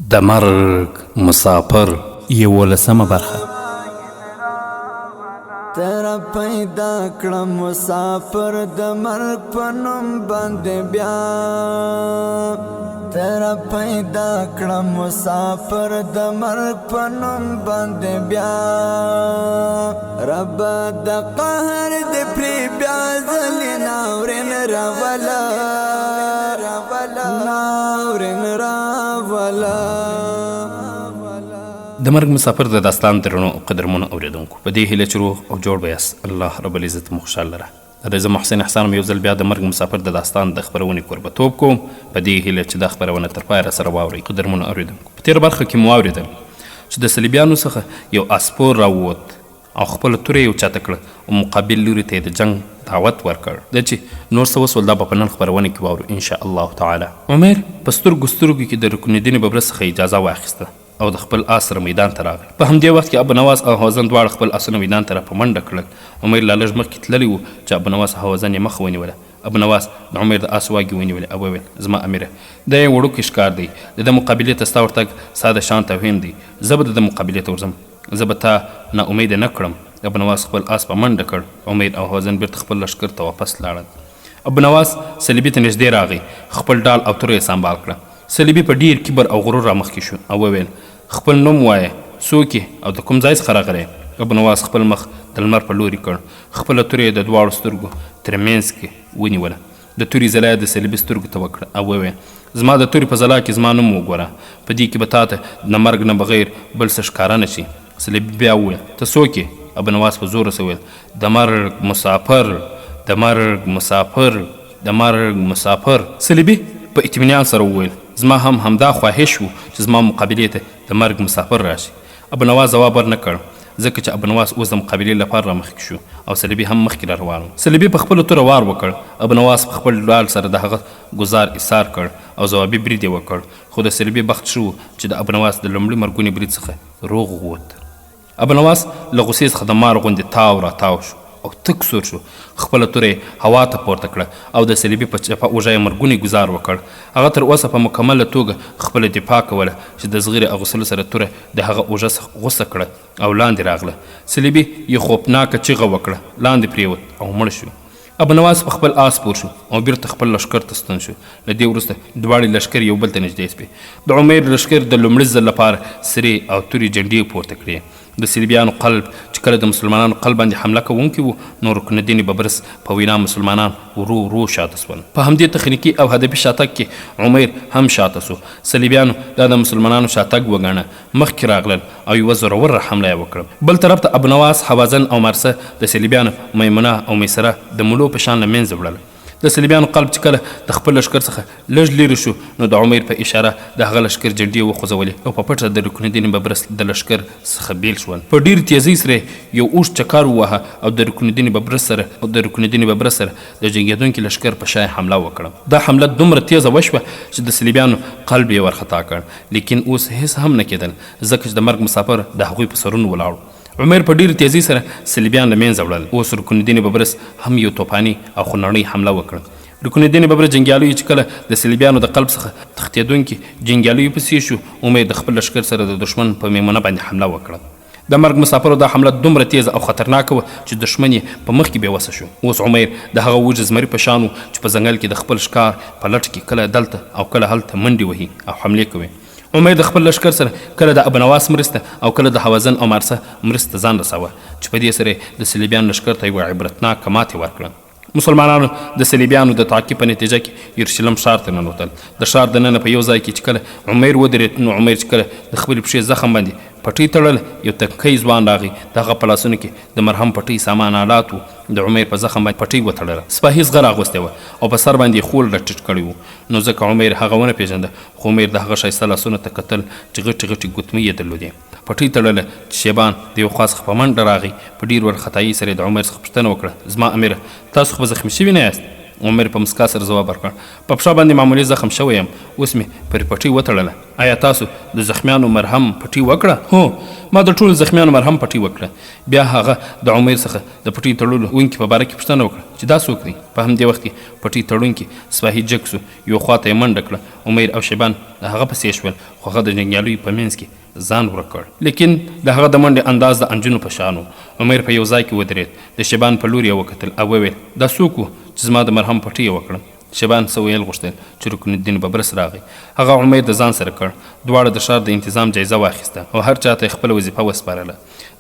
د مرګ مسافر 11مه برخه. تر پیدا کړم مسافر د مرګ په نوم باندې بیا، تر پیدا کړم مسافر د مرګ په نوم باندې بیا، رب د قهر د پری بیا ځلې ناورین راولا ناورین راولا. د مرګ مسافر د داستان درنو قدرمنو اوریدونکو، په دې هیله چې روغ او جوړ به یاست. الله رب العزت مو خوشحاله لره. زه محسن احسان یو ځل بیا د مرګ مسافر د داستان د خپرونې کوربتوب کوم، په دې هیله چې دا خپرونه تر پایه راسره واورئ. قدرمنو اوریدونکو، په تېره برخه کې مو واورېدل چې د صلیبیانو څخه یو اسپور راووت او خپله توره یې اوچاته کړه او مقابل لوري ته یې د جنګ دعوت ورکړ. دا چې نور څه وسول دا به په نن خپرونه کې واورو انشاء الله تعالی. عمر په سترګو کې د رکن الدین ببرس څخه اجازه واخیسته او د خپل آس سره میدان ته راغی. په همدې وخت کې ابو نواس او هوازن دواړه خپل آسونه میدان ته په منډه کړل. عمر لا لږ مخکې تللی و چې ابو نواس هوازن یې مخ ونیوله. ابو نواس د عمر د آس واګې ونیولې او وویل: زما امیره، دا یو وړوکی ښکار دی، د ده مقابلې ته ستا ورتګ ساده شان توهین دی. زه به د ده مقابلې ته ورځم، زه به تا ناامیده نه کړم. ابو نواس خپل آس په منډه کړ. عمر او هوازن بیرته خپل لښکر ته واپس لاړل. ابو نواس صلیبي ته نږدې راغی، خپل ډال او توره یې سمبال کړه. صلیبي په ډیر کبر او غرور رامخکې شو او وویل: خپل نوم وایه، څوک یې او د کوم ځای څخه راغلی؟ ابو نواس خپل مخ د لمر په لوري کړ، خپله توره یې د دواړو سترګو تر منځ کې ونیوله. د تورې ځلا یې د صلیبي سترګو ته وکړه او وویل: زما د تورې په ځلا کې زما نوم وګوره، په دې کې به تا ته د مرګ نه بغیر بل څه ښکاره نه شي. صلیبي بیا وویل: ته څوک یې؟ ابو نواس په زوره سره وویل: د مرګ مسافر، د مرګ مسافر، د مرګ مسافر. صلیبي په اطمینان سره وویل: زما هم همدا خواهش و چې زما مقابلې ته د مرګ مسافر راشي. ابو نواس ځواب ورنه کړ، ځکه چې ابو نواس اوس د مقابلې لپاره رامخکې شو او صلیبي هم مخکې را روان و. صلیبي په خپله توره وار وکړ. ابو نواس په خپل ډال سره د هغه ګزار ایثار کړ او ځوابي برید یې وکړ، خو د صلیبي بخت ښه و چې د ابو نواس د لومړي مرګوني برید څخه روغ ووت. ابو نواس له غوسې څخه د مار غوندې تاو راتاو شو او تک سور شو. خپله توره یې هوا ته پورته کړه او د صلیبي په چپه اوږه یې مرګونی ګزار وکړ. هغه تر اوسه په مکمله توګه خپله دفاع کوله چې د زغرې اغوستلو سره توره د هغه اوږه څخه غوڅه کړه او لاندې راغله. صلیبي یې خوفناکه چیغه وکړه، لاندې پرېوت او مړ شو. ابو نواس په خپل آس پور شو او بیرته خپل لښکر ته ستون شو. له دې وروسته دواړې لښکر یو بل ته نږدې سوې. د عمر لښکر د لومړي ځل لپاره سرې او تورې جنډې پورته کړې. د صلیبیانو قلب چې کله د مسلمانانو قلب باندې حمله کوونکي وو، نو رکن الدین ببرس په وینا مسلمانان ورو ورو شاته سول. په همدې تخنیکي او هدفي شاتګ کې عمر هم شاته سو. صلیبیانو دا د مسلمانانو شاتګ وګاڼه، مخکې راغلل او یوه زوروره حمله یې وکړه. بل طرف ته ابو نواس، هوازن او مرسه د صلیبیانو میمونه او میسره د ملو په شان له منځه وړل. د صلیبیانو قلب چې کله د خپل لښکر څخه لږ لرې شو، نو د عمر په اشاره د هغه لښکر جنډې وخوځولې او په پټه د رکن الدین ببرس د لښکر څخه بیل شول. په ډېر تیزۍ سره یو اوږد چکر وواهه او د رکن الدین ببرس سره د جنګېدونکي لښکر په شا حمله وکړه. دا حمله دومره تیزه وشوه چې د صلیبیانو قلب یې ورخطا کړ، لیکن اوس هیڅ هم نه کېدل، ځکه چې د مرګ مسافر د هغوی په سرونو ولاړ. عمر په ډېرې تیزۍ سره صلیبیان له منځه وړل. اوس رکن الدین ببرس هم یو توپاني او خونړۍ حمله وکړه. رکن الدین ببرس جنګیالیو چې کله د صلیبیانو د قلب څخه تښتېدونکي جنګیالیو پسې شو، عمر د خپل لښکر سره د دښمن په میمونه باندې حمله وکړه. د مرګ مسافرو دا حمله دومره تیزه او خطرناکه وه چې دښمن یې په مخ کې بېوسه شو. اوس عمر د هغه وږي زمري په شان و چې په ځنګل کې د خپل ښکار په لټ کې کله دلته او کله هلته منډې وهي او حملې کوي. عمر د خپل لښکر سره کله د ابو نواس مرسته او کله د هوازن او مرسه مرسته ځان رساوه، چې په دې سره د صلیبیانو لښکر ته یوه عبرتناکه ماتې ورکړه. مسلمانانو د صلیبیانو د تعقیب په نتیجه کې یروشلم ښار ته ننوتل. د ښار دننه په یو ځای کې چې کله عمر ودرېد، نو عمر چې کله د خپلې پښې زخم باندې پټۍ تړله، یو تنکی ځوان راغی. د هغه په لاسونو کې د مرهم پټۍ سامان آلات و. د عمر په زخم باندې پټۍ وتړله، سپاهي زغر اغوستی وه او په سر باندې یې خول راټیټ کړی و. نو ځکه عمر هغه ونه پېژنده، خو عمر د هغه ښایسته لاسونو ته کتل چې غټې غټې ګوتمۍ یې درلودې. پټۍ تړله چې شیبان د یو خوا څخه په منډه راغی. په ډېر وارخطایي سره یې د عمر څخه پوښتنه وکړه: زما امیره، تاسو خو به زخمي شوي نه یاست؟ عمر په مسکا سره ځواب ورکړ په پښه باندې معمولي زخم شوی یم اوس مې پرې پټۍ وتړله آیا تاسو د زخمیانو مرهم پټۍ وکړه هو ما د ټولو زخمیانو مرهم پټۍ وکړه بیا هغه د عمر څخه د پټۍ تړلو ونکي په باره کې پوښتنه وکړه چې دا څوک دی په همدې وخت کې پټۍ تړونکي سپاهي جګ سو یو خواته یې منډه کړه عمر او شیبان د هغه پسې شول خو هغه د جنګیالیو په منځ کې ځان ورک کړ لیکن د هغه د منډې انداز د انجونو په شان و عمر په یو ځای کې ودرېد د شیبان په لور یې وکتل او وویل دا څوک و چې زما د مرهم پټۍ یې وکړم شیبان څه ویل غوښتل چې رکن الدین ببرس راغی هغه عمر د ځان سره کړ دواړه د ښار د انتظام جایزه واخیسته او هر چاته یې خپله وظیفه وسپارله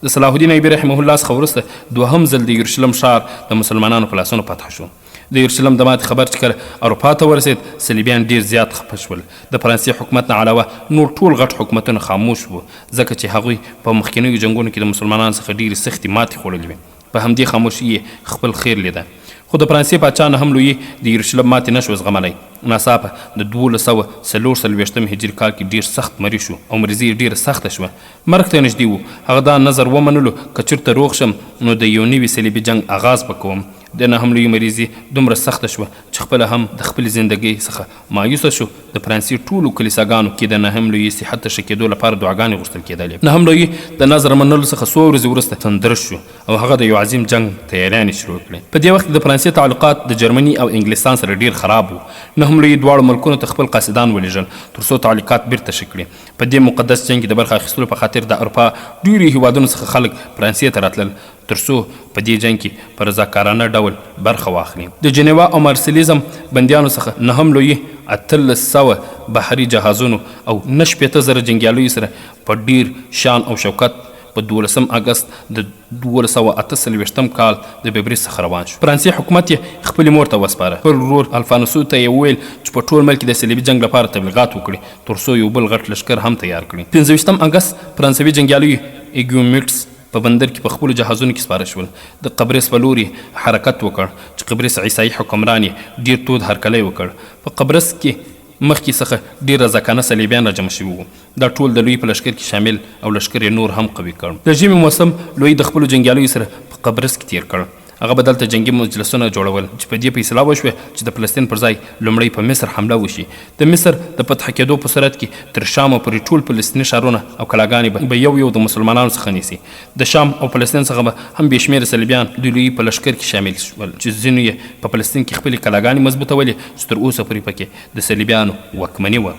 د صلاح الدین ایوبي رحمه الله څخه وروسته دوهم ځل د یورشلم ښار د مسلمانانو په لاسونو فتح شو د یورشلم د ماتې خبر چې کله اروپا ته ورسېد صلیبیان ډېر زیات خفه شول د فرانسې حکومت نه علاوه نور ټول غټ حکومتونه خاموش وو ځکه چې هغوی په مخکینیو جنګونو کې د مسلمانانو څخه ډېرې سختې ماتې خوړلې وې په همدې خاموشي یې خپل خیر لیده خو د فرانسې پاچا نه هم لوی د یورشلم ماتې نه شو زغملی ناڅاپه د 1244 هجري کال کې ډېر سخت مریض شو او مرضي یې ډېره سخته شوه مرګ ته نږدې و هغه دا نظر ومنلو که چېرته روغ شم نو د یو نوي صلیبي جنګ آغاز به کوم د نه هم لوی مریضي دومره سخته شوه چې خپله هم د خپلې زندګۍ څخه مایوسه شو د فرانسې ټولو کلیساګانو کې د نه هم لوی صحت ته ښه کېدو لپاره دعاګانې غوښتل کېدلې نه هم لوی د نظر منلو څخه څو ورځې وروسته تندرست شو او هغه د یو عظیم جنګ تیاریانې شروع کړې په دې وخت کې د فرانسې تعلقات د جرمني او انګلستان سره ډېر خراب وو نه هم لوی دواړو ملکونو ته خپل قاصدان ولېږل تر څو تعلقات بیرته ښه کړي په دې مقدس جنګ کې د برخه اخیستلو په خاطر د اروپا ډېرو هیوادونو څخه خلک فرانسې ته راتلل تر څو په دې جنګ کې په رضاکارانه ډول برخه واخلي د جنیوا او مارسلیزم بندیانو څخه نه هم لوی 1800 بحري جهازونو او 9,000 جنګیالیو سره په ډېر شان او شوکت په 12 اګست د 1248 کال د ببریس څخه روان شو فرانسې حکومت یې خپلې مور ته وسپاره خپل ورور الفانسو ته یې وویل چې په ټول ملک د صلیبي جنګ لپاره تبلیغات وکړي تر څو یو بل غټ لښکر هم تیار کړي 15 اګست فرانسوي جنګیالیو ایګیومیټس په بندر کې په خپلو جهازونو کې سپاره شول د قبرس په لور حرکت وکړ چې قبرس عیسایي حکمران یې ډېر تود هرکلی وکړ په قبرس کې مخکې څخه ډېر رضاکانه صلیبیان راجمع شوي وو دا ټول د لوی په لښکر کې شامل او لښکر یې نور هم قوي کړ د ژمي موسم لوی د خپلو جنګیالیو سره په قبرس کې تیر کړ هغه به دلته جنګي مجلسونه جوړول چې په دې فیصله وشوه چې د فلسطین پر ځای لومړی په مصر حمله وشي د مصر د فتح کېدو په صورت کې تر شامه پورې ټول فلسطیني ښارونه او کلاګانې به یو د مسلمانانو څخه نیسي د شام او فلسطین څخه به هم بې شمېره صلیبیان د لوی په لښکر کې شامل شول چې ځینو یې په فلسطین کې خپلې کلاګانې مضبوطولې چې تر اوسه پورې پکې د صلیبیانو واکمني وه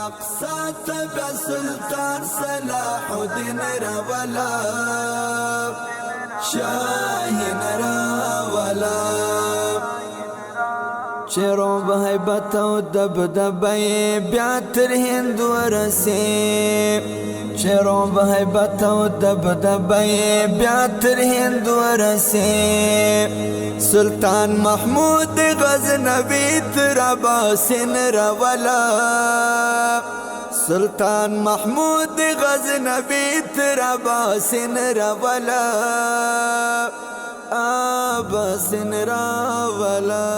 اقصى تبع سلطان صلاح الدين رولا شاهين رولا چیرو بهیبت او دبدبه بیا تر هند ورسی چیرو بهیبت او دبدبه بیا تر هند ورسی سلطان محمود غزنوی تر عباسین رولا سلطان محمود غزنوی تر عباسین رولا عباسین رولا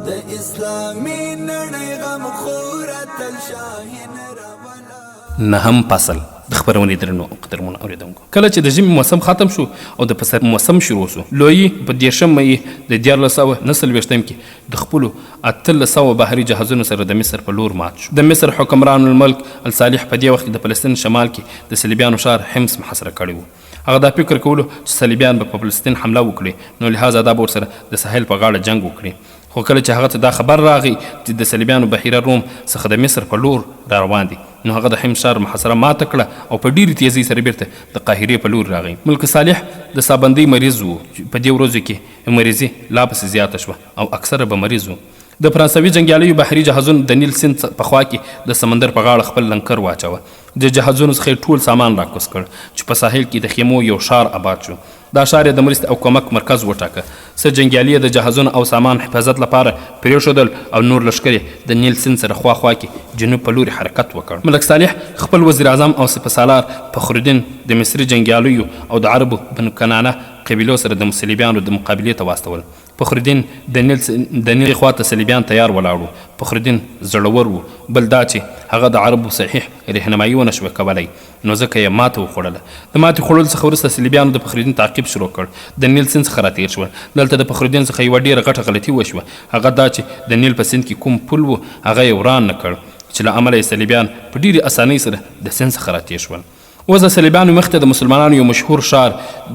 د اسلامی نړۍ غم خوره تل شاهین رولا نهم فصل د خپرونې درنو قدرمنو اورېدونکو کله چې د ژمي موسم ختم شو او د پسر موسم شروع شو لوی په 13 مې د 1449 کې د خپلو 1800 بحري جهازونو سره د مصر په لور مات شو د مصر حکمران الملک الصالح په دې وخت د فلسطین شمال کې د صلیبیانو ښار حمص محاصره کړی و هغه دا فکر کولو چې صلیبیان به په فلسطین حمله وکړي نو لهذا دا به ورسره د ساحل په غاړه جنګ وکړي خو کله چې هغه ته دا خبر راغی چې د صلیبیانو بحیره روم څخه د مصر په لور را روان دي نو هغه د حمص ښار محاصره ماته کړه او په ډېرې تیزۍ سره بیرته د قاهرې په لور راغی ملک صالح د سابندۍ مریض و په دې ورځو کې مریضي لا پسې زیاته شوه او اکثره به مریض و د فرانسوي جنګیالیو بحري جهازونو د نیل سیند په خوا کې د سمندر په غاړه خپل لنکر واچوه د جهازونو څخه ټول سامان راکوز کړ چې په ساحل کې د خیمو یو ښار آباد شو دا ښار یې د مرستې او کمک مرکز وټاکه څه جنګیالي د جهازونو او سامان حفاظت لپاره پرېښودل او نور لښکر یې د نیل سیند سره خوا کې جنوب په لوري حرکت وکړ ملک صالح خپل وزیر اعظم او سپه سالار فخرالدین د مصري جنګیالیو او د عربو بنو کنانه قبیلو سره د صلیبیانو د مقابلې ته واستول فخرالدین د نیل خواته صلیبیان تیار ولاړ و فخرالدین زړور و بل دا چې هغه د عربو صحیح رهنمایي ونه شوه کولی، نو ځکه یې ماته وخوړله. د ماتې خوړلو څخه وروسته صلیبیانو د فخرالدین تعقیب شروع کړ. د نیل سیند څخه راتېر شول. دلته د فخرالدین څخه یوه ډېره غټه غلطي وشوه، هغه دا چې د نیل په سیند کې کوم پل و هغه یې وران نه کړ، چې له امله یې صلیبیان په ډېرې اسانۍ سره د سیند څخه راتېر شول. اوس د صلیبیانو مخته د مسلمانانو یو مشهور ښار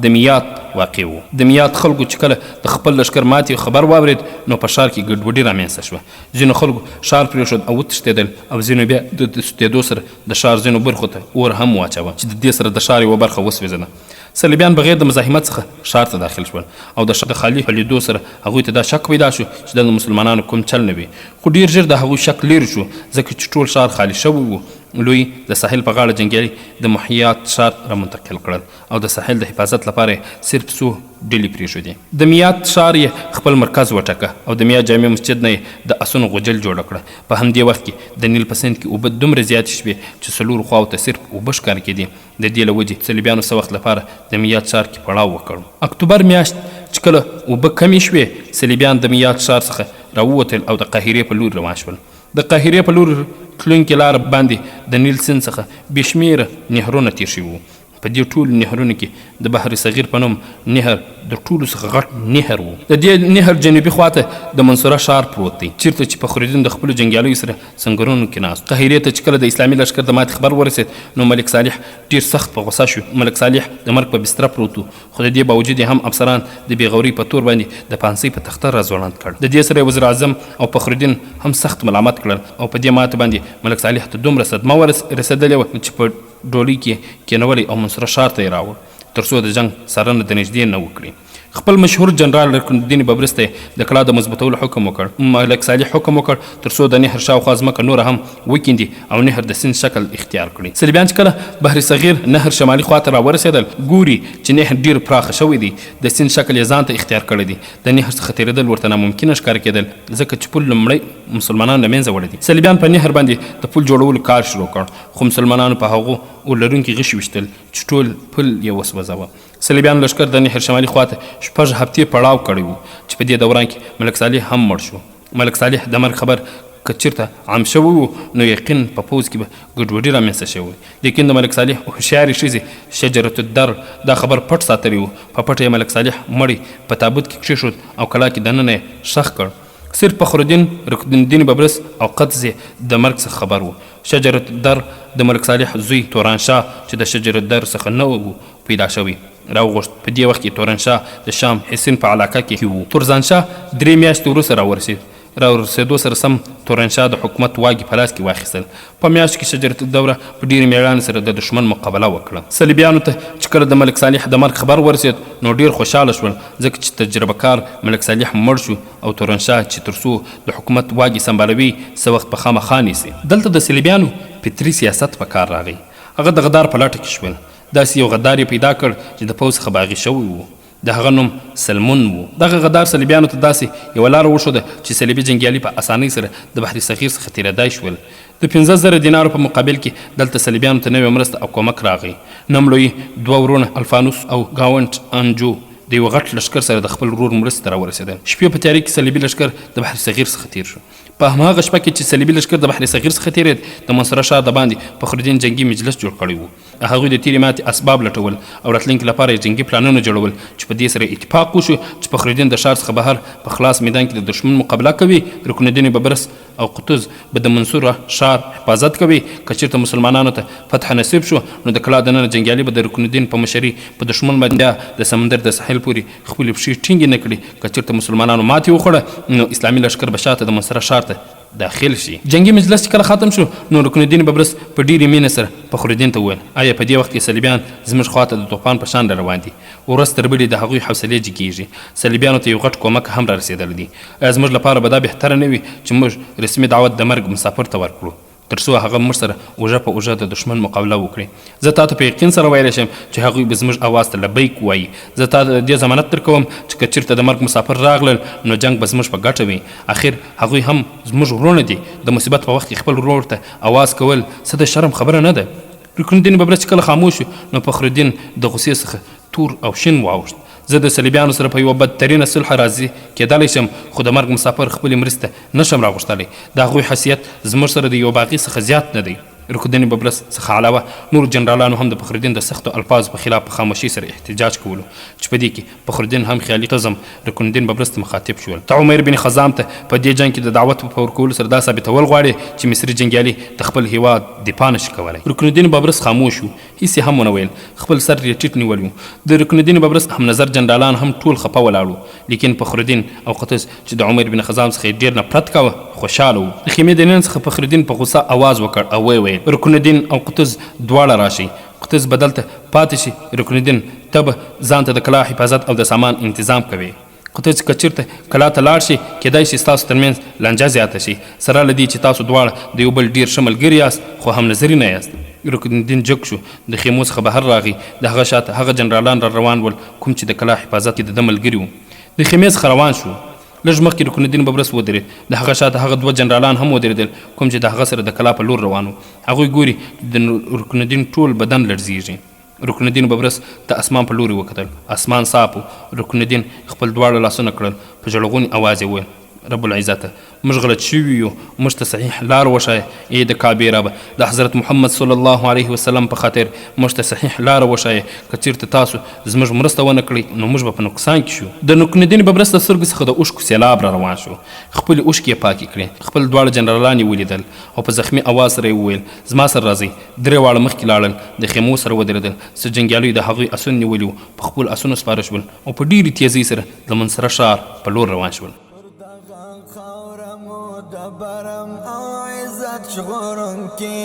دمیات واقع و. دمیات خلکو چې کله د خپل لښکر ماتې خبر واورېد نو په ښار کې ګډوډي رامنځته شوه. ځینو خلکو ښار پرېښود او وتښتېدل، او ځینو بیا د تښتېدو سره د ښار ځینو برخو ته اور هم واچوه چې د دې سره د ښار یوه برخه وسوځېده. صلیبیان بغیر د مزاحمت څخه ښار ته داخل شول، او د ښار د خالي په لیدو سره هغوی ته دا شک پیدا شو چې د مسلمانانو کوم چل نه وي. خو ډېر ژر د هغوی شک لرې شو، ځکه چې ټول ښار خالي شوی و. لوی د ساحل په غاړه جنګیالي د محیات ښار را منتقل کړل، او د ساحل د حفاظت لپاره صرف څو ډلې پرېښودې. د میات ښار یې خپل مرکز وټاکه، او د میات جامع مسجد نه یې د اسونو غوجل جوړه کړه. په همدې وخت کې د نیل په سیند کې اوبه دومره زیاتې شوې چې څلورو خواو ته صرف اوبه ښکاره کېدې. د دې له وجې صلیبیانو څه وخت لپاره د میات ښار کې پړاو وکړ. اکتوبر میاشت چې کله اوبه کمې شوې، صلیبیان د میات ښار څخه راووتل او د قاهرې په لور روان شول. د قاهرې په لور تلونکې لاره باندې د نیل سیند څخه بې شمېره نهرونه تېر شوي وو. په دې ټولو نهرونو کې د بحر صغیر په نوم نهر د ټولو څخه غټ نهر و. د دې نهر جنوبي خواته د منصوره ښار پروت دی، چیرته چې فخرالدین د خپلو جنګیالیو سره سنګرونو کې ناست. قاهرې ته چې کله د اسلامي لښکر د ماتې خبر ورسېد نو ملک صالح ډېر سخت په غوسه شو. ملک صالح د مرګ په بستره پروت و، خو د دې باوجود یې هم افسران د بېغورۍ په تور باندې د پانسۍ په تخته راځوړند کړ. د دې سره وزیر اعظم او فخرالدین هم سخت ملامت کړل، او په دې ماته باندې ملک صالح ته دومره صدمه رسېدلې وه چې په ډولۍ کې کېنولی او منصوره ښار ته یې راوړ تر څو د جنګ څارنه د نږدې نه وکړي. خپل مشهور جنرال رکن الدین ببرس ته د کلا د مضبوطولو حکم وکړ. ملک صالح حکم وکړ تر څو د نهر شاوخوا ځمکه نوره هم وکیندي او نهر د سیند شکل اختیار کړي. صلیبیان چې کله بحر صغیر نهر شمالي خواته راورسېدل، ګوري چې نهر ډېر پراخه شوی دی، د سیند شکل یې ځان ته اختیار کړی دی. د نهر څخه تېرېدل ورته ناممکنه ښکاره کېدل، ځکه چې پل لومړی مسلمانان له منځه وړی دي. صلیبیان په نهر باندې د پل جوړولو کار شروع کړ، خو مسلمانانو په هغو اور لرونکي غشي ویشتل چې ټول پل یې وسوځاوه. صلیبیان لښکر د نهر شمالي خواته 6 هفتې پړاو کړی و، چې په دې دوران کې ملک صالح هم مړ شو. ملک صالح د مرګ خبر که چېرته عام شوی و نو یقین په پوځ کې به ګډوډي رامنځته شوی، لیکن د ملک صالح هوښیارې ښځې شجرة الدر دا خبر پټ ساتلی و. په پټه یې ملک صالح مړی په تابوت کې کښېښود او کلا کې دننه یې ښخ کړ. صرف فخرالدین رکن الدین ببرس او قدس د مرګ څخه خبر و. شجرة الدر د ملک صالح زوی تورانشاه چې د شجرة الدر څخه نه و پیدا شوی راوغوښت. په دې وخت کې تورانشاه د شام حسین په علاقه کې و. تورزانشاه 3 میاشتې وروسته راورسېدو سره سم تورانشاه د حکومت واګې په لاس کې واخیستل. په میاشت کې شجرة الدوره په ډېرې مېړانې سره د دښمن مقابله وکړه. صلیبیانو ته چې کله د ملک صالح د مرګ خبر ورسېد نو ډېر خوشحاله شول، ځکه چې تجربه کار ملک صالح مړ شو، او تورانشاه چې تر څو د حکومت واګې سمبالوي څه وخت په خامخا نیسي. دلته د صلیبیانو فطري سیاست په کار راغی. هغه د غدار په لټه کې شول. داسې یو غدار یې پیدا کړ چې د پوځ څخه باغي شوی و. د هغه نوم سلمون و. دغه غدار صلیبیانو ته داسې یوه لاره وښوده چې صلیبي جنګیالي په اسانۍ سره د بحر صغیر څخه تېرېدای شول. د 15,000 دینارو په مقابل کې دلته صلیبیانو ته نوې مرسته او کومک راغی. نملوی 2 ورونه الفانوس او ګاونټ انجو د یو غټ لښکر سره د خپل ورور مرستې ته راورسېدل. شپې په تیارې کې صلیبي لښکر د بحر صغیر څخه تېر شو. په هماغه شپه کې چې صلیبي لښکر د بحر صغیر څخه تېرېد، د منصوره ښار د باندې فخرالدین جنګي مجلس جوړ کړی و. هغوی د تېرې ماتې اسباب لټول او راتلونکي لپاره یې جنګي پلانونه جوړول، چې په دې سره اتفاق وشو چې فخرالدین د ښار څخه بهر په خلاص میدان کې د دښمن مقابله کوي. رکن الدین ببرس او قطز به د منصوره ښار حفاظت کوي. که چېرته مسلمانانو ته فتح نصیب شو نو د کلا دننه جنګیالي به د رکن الدین په مشري په دښمن باندې د سمندر د ساحل پورې خپلې پښې ټینګې نه کړي. که چېرته مسلمانانو ماتې وخوړه نو اسلامي لښکر به شاته د منصوره ښار ته داخل شي. جنگي مجلس چې کله ختم شو نو رکن الدین ببرس په ډېرې مینې سره فخرالدین ته وویل، آیا په دې وخت کې صلیبیان زموږ خواته د طوفان په شان روان دي؟ ورځ تر بلې د هغوی حوصلې جګېږي. صلیبیانو ته یو غټ کومک هم را رسېدلی دی. آیا زموږ لپاره به دا بهتره نه وي چې موږ رسمي دعوت د مرګ مسافر ته ورکړو تر څو هغه موږ سره اوږه په اوږه د دښمن مقابله وکړي؟ زه تا ته په یقین سره ویلی شم چې هغوی به زموږ اواز ته لبیک ووایي. زه تا ته د دې ضمانت درکوم چې که چېرته د مرګ مسافر راغلل نو جنګ به زموږ په ګټه وي. اخر هغوی هم زموږ وروڼه دي. د مصیبت په وخت کې خپل ورور ته اواز کول څه د شرم خبره نه ده. رکن الدین ببرس چې کله خاموش شو نو فخرالدین د غوسې څخه تور او شین واوښت. زه د صلیبیانو سره په یوه بدترینه صلح راضي کېدلی شم، خو د مرګ مسافر خپلې مرستې نشم راغوښتلی. د هغوی حیثیت زموږ سره د یو باغي څخه زیات نه دی. رکن الدین ببرس څخه علاوه نور جنرالانو هم د فخرالدین د سختو الفاظو په خلاف په خاموشي سره احتجاج کولو، چې په دې کې فخرالدین هم خیالي قزم رکن الدین ببرس ته مخاطب شول. ته عمیر بن خزام ته په دې جنګ کې د دعوت په ورکولو سره دا ثابتول غواړي چې مصري جنګیالي د خپل هیواد دفاع نشي کولی. رکن الدین ببرس خاموش و، هیڅ یې هم ونه ویل، خپل سر یې ټیټ نیولی و. د رکن الدین ببرس هم نظر جنرالان هم ټول خفه ولاړ، لیکن فخرالدین او قطز چې د عمیر بن خزام څخه ډېر نفرت کاوه خوشحاله و. د خیمې دننه څخه فخرالدین په غوسه آواز وکړ او ویې ویل رکن الدین او قطز دواړه راشي. قطز به دلته پاتې شي، رکن الدین ته به ځان ته د کلا حفاظت او د سامان انتظام کوي. قطز که چېرته کلا ته لاړ شي کیدای شي ستاسو ترمنځ لانجه زیاته شي، سره له دې چې تاسو دواړه د یو بل ډېر ښه ملګري یاست خو هم نظري نه یاست. رکن الدین جګ شو، د خیمو څخه بهر راغی. د هغه شاته هغه جنرالان را روان ول کوم چې د کلا حفاظت کې د ده ملګري وو. د خیمې څخه روان شو، لږ مخکې رکن الدین ببرس ودرېد. د هغه شاته هغه دوه جنرالان هم ودرېدل کوم چې د هغه سره د کلا په لور روان وو. هغوی ګوري د رکن الدین ټول بدن لړزیږي. رکن الدین ببرس د اسمان په لوري وکتل، اسمان صاف و. رکن الدین خپل دواړه لاسونه کړل، په ژړغوني اواز یې وویل رب العزته موږ غلط شوي یو، موږ ته صحیح لار وښایه. ای د کعبې ربه، د حضرت محمد صلی الله علیه وسلم په خاطر موږ ته صحیح لار وښایه. که چېرته تاسو زموږ مرسته ونه کړئ نو موږ به په نقصان کې شو. د رکن الدین ببرس د سترګو څخه د اوښکو سیلاب را روان شو. خپلې اوښکې یې پاکې کړې، خپل دواړه جنرالان یې ولیدل او په زخمي اواز سره یې وویل زما سره راځئ. درې واړه مخکې لاړل، د خیمو سره ودرېدل. څه جنګیالیو د هغوی اسونه نیولي وو، په خپلو اسونو سپاره شول او په ډېرې تیزۍ سره د منصره ښار په لور روان شول. برم او عزت ژغورن کې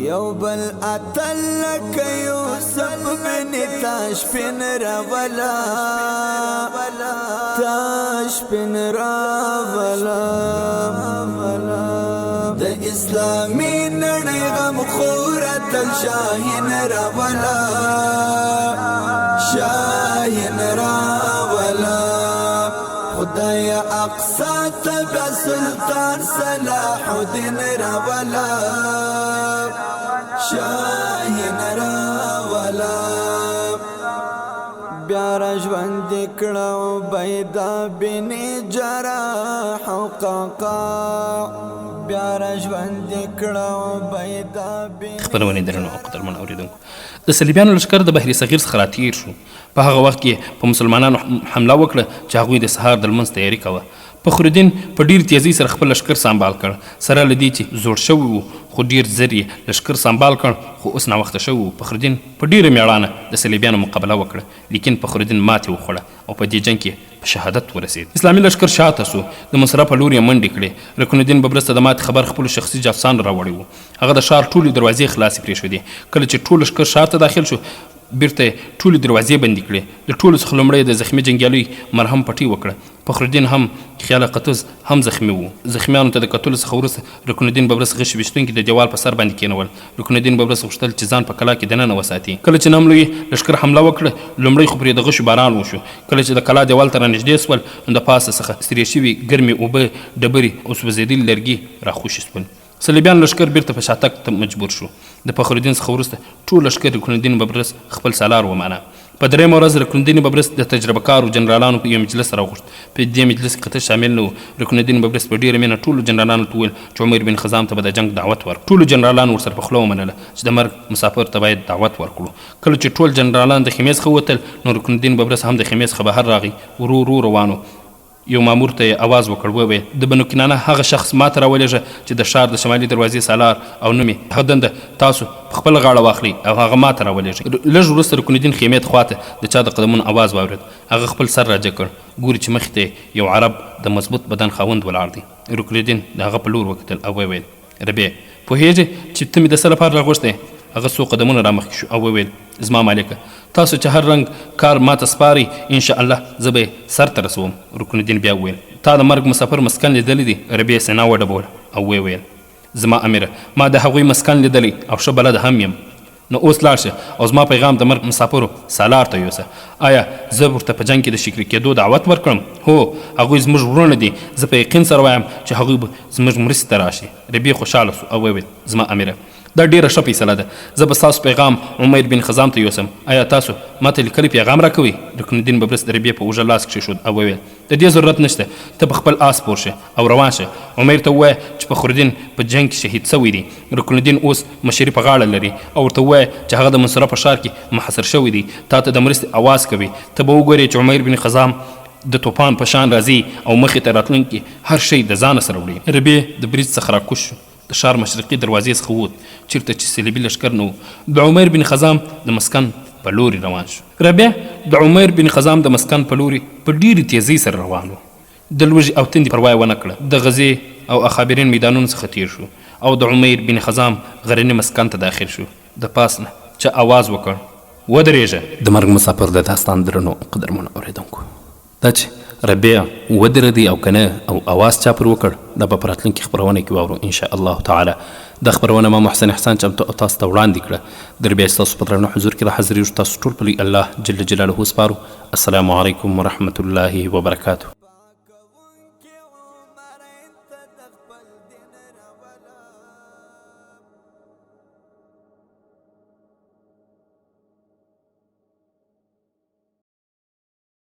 یو بل اتل لکه یوسف بن تاشفین راولا، تاشفین راولا. د اسلامي نړۍ غم خوره تل شاهین راولا، شاهین راولا. خدای اقصا تبع سلطان صلاح الدین راولا، شاهین راولا. بیا را ژوندي کړه عبیده بن جراح او قعقاع، بیا را ژوندي کړه عبیده بن. خپرونې درنو او قدرمن اورېدونکو، د صلیبیانو لښکر د بحر صغیر څخه راتېر شو. په هغه وخت کې په مسلمانانو حمله وکړه چې هغوی د سهار د لمونځ تیاري کوه. فخرالدین په ډېر تیزۍ سره خپل لښکر سنبال کړ، سره له دې چې زوړ شوی و خو ډېر زر یې لښکر سنبال کړ، خو اوس ناوخته شوی و. فخرالدین په ډېره مېړانه د صلیبیانو مقابله وکړه، لیکن فخرالدین ماتې وخوړه او په دې جنګ کې په شهادت ورسېد. اسلامي لښکر شاته سو، د منصره په لور یې منډې کړې. رکن الدین ببرس ته د ماتې خبر خپلو شخصي جاسوسانو راوړی و. هغه د ښار ټولې دروازې خلاصې پرېښودې. کله چې ټول لښکر ښار ته داخل شو بیرته ټولې دروازې بندې کړې. د ټولو څخه لومړی د زخمي جنګیالۍ مرهم پټۍ وکړه. فخرالدین هم خیال قطز هم زخمي و. زخمیانو ته د کتلو څخه وروسته رکن الدین ببرس غشي ویشتونکي د دیوال په سر باندې کېنول. رکن الدین ببرس غوښتل چې ځان په کلا کې دننه وساتي. کله چې ناملوي لښکر حمله وکړه، لومړی خو پرې د غشو باران وشو. کله چې د کلا دیوال ته رانږدې سول نو د پاسه څخه سرې شوي ګرمې اوبه، ډبرې او سوځېدلي لرګي راخوشي سول. صلیبیان لښکر بیرته په شاتګ ته مجبور شو. د فخرالدین څخه وروسته ټول لښکر رکن الدین ببرس خپل سالار ومانه. په درېیمه ورځ رکن الدین ببرس د تجربه کارو جنرالانو په یو مجلس راوغوښت. په دې مجلس کې قطز شامل نه و. رکن الدین ببرس په ډېره مینه ټولو جنرالانو ته وویل چې عمر بن خزام ته به د جنګ دعوت ورکړو. ټولو جنرالانو ورسره په خوله ومنله چې د مرګ مسافر ته باید دعوت ورکړو. کله چې ټول جنرالان د خیمې څخه ووتل نو رکن الدین ببرس هم د خیمې څخه بهر راغی، ورو ورو روان و. یو مامور ته یې اواز وکړ، وویل د بنو کنانه هغه شخص ما ته راولېږه چې د ښار د شمالي دروازې سالار او نوم یې هغه دنده تاسو په خپله غاړه واخلئ او هغه ما ته راولېږئ. لږ وروسته رکن الدین خیمې ته خواته د چا د قدمونو اواز واورېد. هغه خپل سر راجګ کړ، ګوري چې مخې ته یو عرب د مضبوط بدن خاوند ولاړ دی. رکن الدین د هغه په لور وکتل او وویل ربې پوهېږې چې ته مې د څه لپاره راغوښتی؟ هغه څو قدمونه رامخکې شو او وویل زما مالکه تاسو چې هر رنګ کار ماته سپارئ انشاءالله زه به یې سر ته رسوم. رکن الدین بیا وویل تا د مرګ مسافر مسکن لیدلی دی؟ ربیع سینا وډبوله او ویې ویل زما امیره ما د هغوی مسکن لیدلی او ښه بلد هم یم. نو اوس لاړ شه او زما پیغام د مرګ مسافرو سالار ته یوسه. آیا زه ورته په جنګ کې د شکري کېدو دعوت ورکړم؟ هو هغوی زموږ وروڼه دي، زه په یقین سره وایم چې هغوی به زموږ مرستې ته راشي. ربیع خوشحاله سو او ویل زما امیره دا ډیره ښه فیصله ده. زه به ستاسو پیغام عمیر بن خزام ته یوسم. آیا تاسو ماته لیکلی پیغام راکوئ؟ رکن الدین ببرس د ربیع په اوږه لاس کېښود او وویل د دې ضرورت نشته، ته په خپل آس پور شه او روان شه. عمیر ته ووایه چې فخرالدین په جنګ کې شهید سوی دی. رکن الدین اوس مشري په غاړه لري او ورته ووایه چې هغه د منصوره په ښار کې محاصر شوی دی، تا ته د مرستې اواز کوي. ته به وګورې چې عمیر بن خزام د توپان په شان راځي او مخې ته راتلونکي هر شی د ځانه سره وړي. ربیع د بریج څخه راکوش شو، د ښار مشرقي دروازې څخه ووت چیرته چې صلیبي لښکر نه و. د عمیر بن خزام د مسکن په لوري روان شو. ربیع د عمیر بن خزام د مسکن په لوري په ډیرې تیزۍ سره روان و. د لوږې او تندې پروا یې ونه کړه. د غزې او اخابرین میدانونو څخه تیر شو او د عمیر بن خزام غرني مسکن ته داخل شو. د پاس نه چا آواز وکړ ودرېږه. د مرګ مسافر د داستان درنو قدرمنو اورېدونکو، دا چې ربیع ودرېدی او که نه او اواز چا پر وکړ دا به په راتلونکي خپرونه کې واورو ان شاء الله تعالی. دا خپرونه ما محسن احسان چمتو او تاسو ته وړاندې کړه. د ربیع ستاسو په درنو حضور کې راحاضرېږو. تاسو ټول په لوی الله جل جلاله سپارو. السلام علیکم ورحمة الله وبرکاته.